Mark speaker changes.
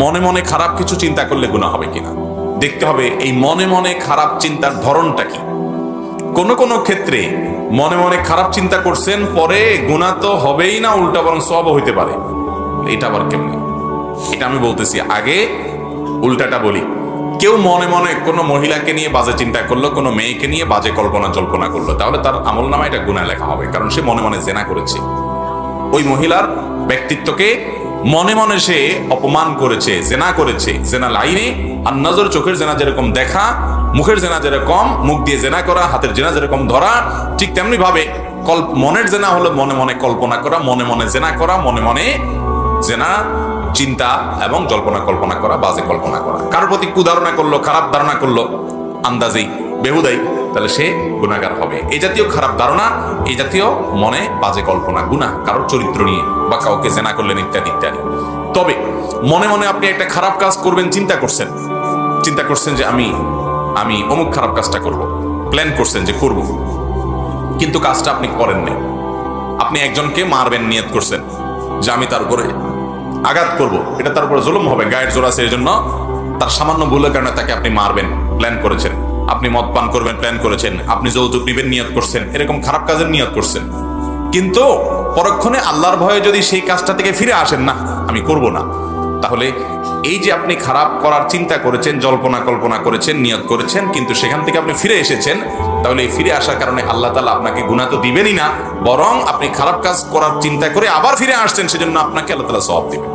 Speaker 1: মনে মনে খারাপ কিছু চিন্তা করলে গুনাহ হবে কিনা দেখতে হবে। এই মনে মনে খারাপ চিন্তার ধরনটা কি। কোন কোন ক্ষেত্রে মনে মনে খারাপ চিন্তা করছেন, পরে গুনাহ তো হবেই না, উল্টা বরং সওয়াবও হইতে পারে। এটা আবার কেমনি? এটা আমি বলতেছি, আগে উল্টাটা বলি। কেউ মনে মনে কোনো মহিলাকে নিয়ে বাজে চিন্তা করলো, কোনো মেয়েকে নিয়ে বাজে কল্পনা জল্পনা করলো, তাহলে তার আমলনামায় এটা গুনাহ লেখা হবে, কারণ সে মনে মনে জেনা করেছে। ওই মহিলার ব্যক্তিত্বকে মনে মনে সে অপমান করেছে, জেনা করেছে। জেনা লাইনে আর নজর, চোখের জেনা যেরকম দেখা, মুখের জেনা যেরকম মুখ দিয়ে জেনা করা, হাতের জেনা যেরকম ধরা, ঠিক তেমনি ভাবে মনের জেনা হলো মনে মনে কল্পনা করা, মনে মনে জেনা করা, মনে মনে জেনা চিন্তা এবং জল্পনা কল্পনা করা, বাজে কল্পনা করা। কারোর প্রতি কুধারণা করলো, খারাপ ধারণা করলো আন্দাজেই, বেহুদাই, তাহলে সে গুনাহগার হবে। এই জাতীয় খারাপ ধারণা, এই জাতীয় মনে বাজে কল্পনা গুনাহ, কারোর চরিত্র নিয়ে বা কাউকে জেনা করলেন ইত্যাদি ইত্যাদি। তবে মনে মনে আপনি একটা খারাপ কাজ করবেন চিন্তা করছেন যে আমি অমুক খারাপ কাজটা করব, প্ল্যান করছেন যে করব, কিন্তু কাজটা আপনি করেননি। আপনি একজনকে মারবেন নিয়ত করছেন যে আমি তার উপরে আঘাত করব, এটা তার উপরে জুলুম হবে, গায়ের জোর আছে, এই জন্য তার সামান্য ভুলের কারণে তাকে আপনি মারবেন প্ল্যান করেছেন। আপনি মদ পান করবেন প্ল্যান করেছেন, আপনি যৌতুক নিবেন নিয়ত করছেন, এরকম খারাপ কাজের নিয়ত করছেন। কিন্তু পরক্ষণে আল্লাহর ভয়ে যদি সেই কাজটা থেকে ফিরে আসেন, না আমি করব না, তাহলে এই যে আপনি খারাপ করার চিন্তা করেছেন, জল্পনা কল্পনা করেছেন, নিয়ত করেছেন, কিন্তু সেখান থেকে আপনি ফিরে এসেছেন, তাহলে এই ফিরে আসার কারণে আল্লাহ তাআলা আপনাকে গুনাহ তো দিবেনই না, বরং আপনি খারাপ কাজ করার চিন্তা করে আবার ফিরে আসছেন, সেজন্য আপনাকে আল্লাহ তাআলা সওয়াব দিবেন।